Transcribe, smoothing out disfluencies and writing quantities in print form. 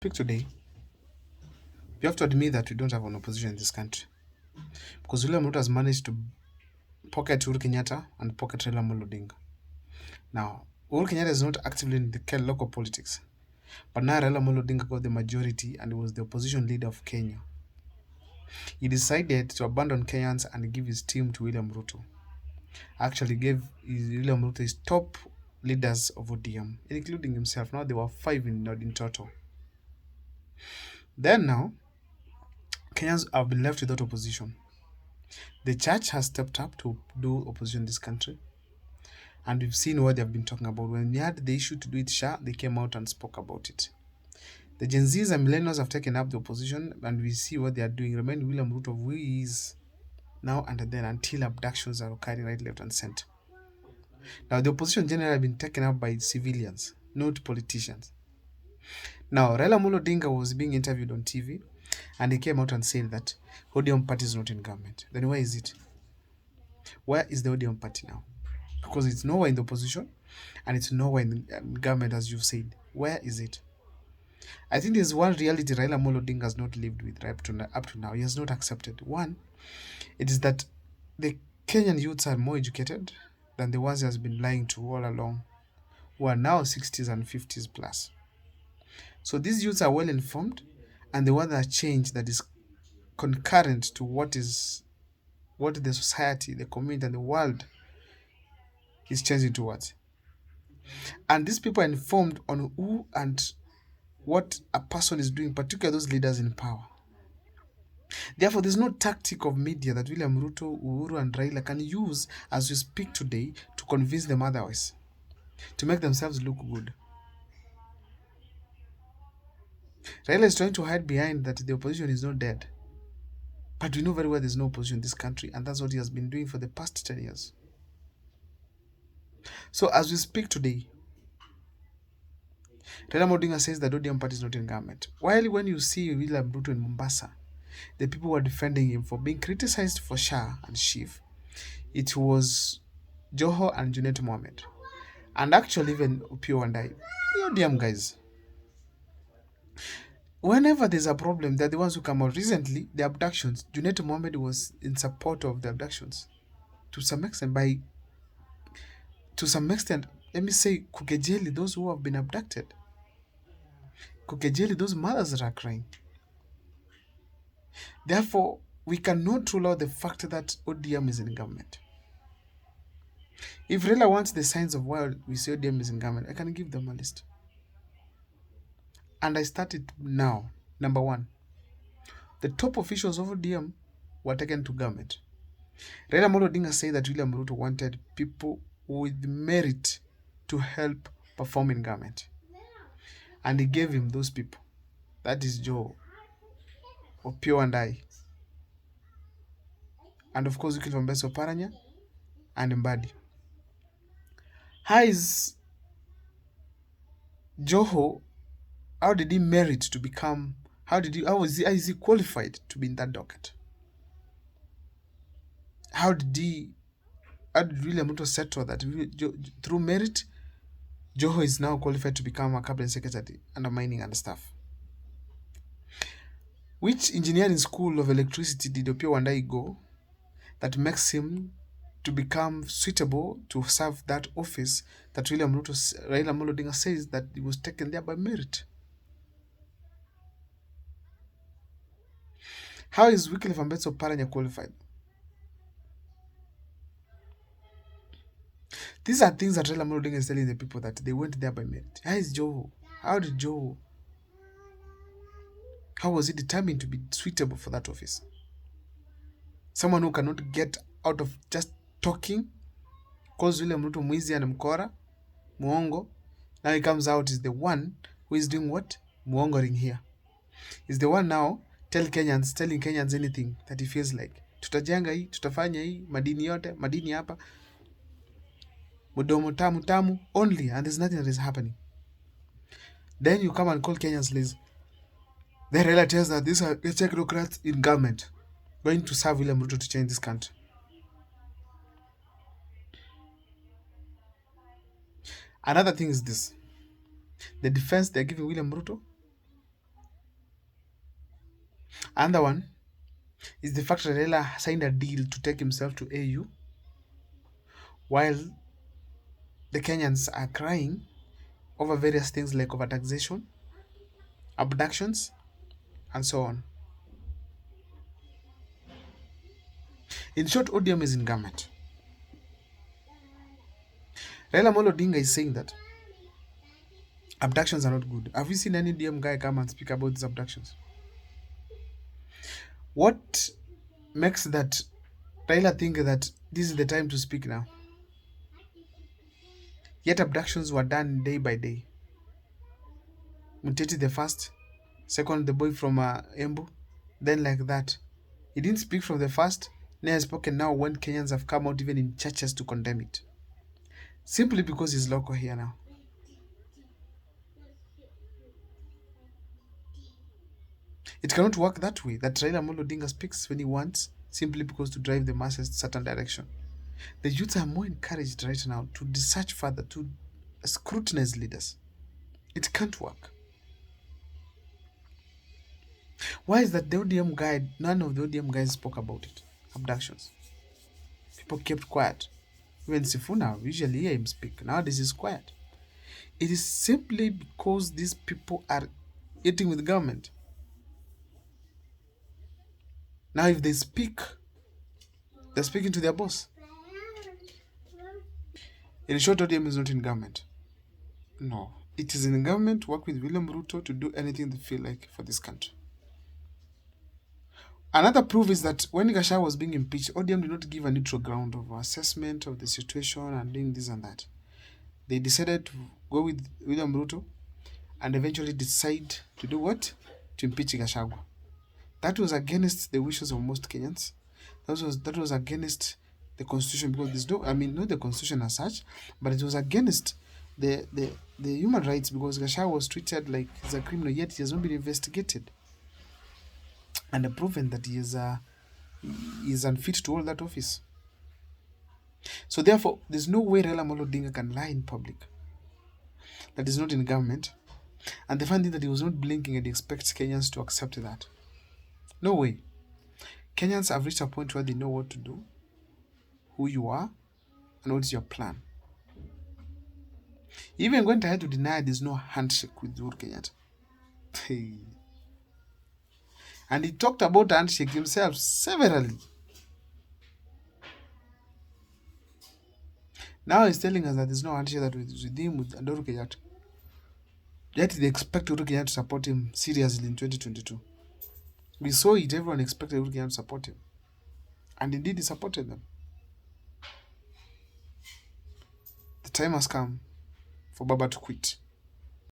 speak today, we have to admit that we don't have an opposition in this country because William Ruto has managed to pocket Uhuru Kenyatta and pocket Raila Amolo Odinga. Now, Uhuru Kenyatta is not actively in the local politics, but now Raila Amolo Odinga got the majority and was the opposition leader of Kenya. He decided to abandon Kenyans and give his team to William Ruto. Actually gave William Ruto his top leaders of ODM, including himself. Now there were 5 in total. Then now, Kenyans have been left without opposition. The church has stepped up to do opposition in this country. And we've seen what they've been talking about. When we had the issue to do it, they came out and spoke about it. The Gen Zs and millennials have taken up the opposition, and we see what they are doing. Remind William Ruto of who he is now and then until abductions are occurring right, left, and center. Now, the opposition generally have been taken up by civilians, not politicians. Now, Raila Amolo Odinga was being interviewed on TV, and he came out and said that ODM party is not in government. Then where is it? Where is the ODM party now? Because it's nowhere in the opposition, and it's nowhere in the government, as you've said. Where is it? I think there's one reality Raila Amolo Odinga has not lived with up to now. He has not accepted. One, it is that the Kenyan youths are more educated than the ones he has been lying to all along, who are now 60s and 50s plus. So these youths are well informed, and they want a change that is concurrent to what the society, the community, and the world is changing towards. And these people are informed on who and what a person is doing, particularly those leaders in power. Therefore, there's no tactic of media that William Ruto, Uhuru, and Raila can use as we speak today to convince them otherwise, to make themselves look good. Raila is trying to hide behind that the opposition is not dead. But we know very well there's no opposition in this country, and that's what he has been doing for the past 10 years. So as we speak today, Raila Odinga says that ODM party is not in government. While when you see William Ruto in Mombasa, the people were defending him for being criticized for Shah and Shif. It was Joho and Junet Mohammed. And actually even Upio and I, ODM guys. Whenever there's a problem, they're the ones who come out. Recently, the abductions, Junet Mohammed was in support of the abductions. To some extent, let me say, kukejeli those who have been abducted. Kukejeli those mothers that are crying. Therefore, we cannot rule out the fact that ODM is in government. If Raila wants the signs of why we say ODM is in government, I can give them a list. And I started now. Number 1, the top officials of ODM were taken to government. Raila Amolo Odinga said that William Ruto wanted people with merit to help perform in government. And he gave him those people. That is Joe, Opio and I. And of course, Wycliffe Ambassador Paranya and Mbadi. How is Joho, how did he merit to become, how is he qualified to be in that docket? How did William Ruto settle that through merit, Joho is now qualified to become a cabinet secretary under mining and stuff? Which engineering school of electricity did Opio Wandai go that makes him to become suitable to serve that office that Raila Amolo Odinga says that he was taken there by merit? How is Wycliffe Ambassador Paranya qualified? These are things that Raila Amolo Odinga is telling the people that they went there by merit. How is Joho? How did Joho? How was he determined to be suitable for that office? Someone who cannot get out of just talking, calls William Ruto mwizi and mkora, muongo. Now he comes out is the one who is doing what? Muongoring here. He's the one now telling Kenyans anything that he feels like. Tutajenga hii, tutafanya hii, madini yote, madini hapa. Mudomo tamu only, and there's nothing that is happening. Then you come and call Kenyans lazy. The Raila tells that these are the technocrats in government going to serve William Ruto to change this country. Another thing is this. The defense they're giving William Ruto Another one is the fact that Raila signed a deal to take himself to AU while the Kenyans are crying over various things like overtaxation, abductions, and so on. In short, ODM is in government. Raila Amolo Odinga is saying that abductions are not good. Have you seen any DM guy come and speak about these abductions? What makes that Raila think that this is the time to speak now? Yet abductions were done day by day. Muteti the first, second the boy from Embu, then like that. He didn't speak from the first, he has spoken now when Kenyans have come out even in churches to condemn it. Simply because he's local here now. It cannot work that way, that Raila Amolo Odinga speaks when he wants, simply because to drive the masses in a certain direction. The youths are more encouraged right now to research further, to scrutinize leaders. It can't work. Why is that the ODM guy, none of the ODM guys spoke about it? Abductions. People kept quiet. Even Sifuna, usually hear him speak. Nowadays he's quiet. It is simply because these people are eating with government. Now if they speak, they're speaking to their boss. In short, ODM is not in government. No. It is in government, work with William Ruto to do anything they feel like for this country. Another proof is that when Gachagua was being impeached, ODM did not give a neutral ground of assessment of the situation and doing this and that. They decided to go with William Ruto and eventually decide to do what? To impeach Gachagua. That was against the wishes of most Kenyans. That was against the constitution, because there's no, I mean, not the constitution as such, but it was against the human rights, because Gachagua was treated like he's a criminal, yet he has not been investigated and proven that he is unfit to hold that office. So therefore, there's no way Raila Amolo Odinga can lie in public that is not in government, and the funny thing that he was not blinking and he expects Kenyans to accept that. No way. Kenyans have reached a point where they know what to do, who you are, and what is your plan. Even went ahead to deny there's no handshake with Uhuru Kenyatta. And he talked about handshake himself severally. Now he's telling us that there's no handshake that was with him with Uhuru Kenyatta. Yet they expect Uhuru Kenyatta to support him seriously in 2022. We saw it, everyone expected Uhuru Kenyatta to support him. And indeed he supported them. The time has come for Baba to quit.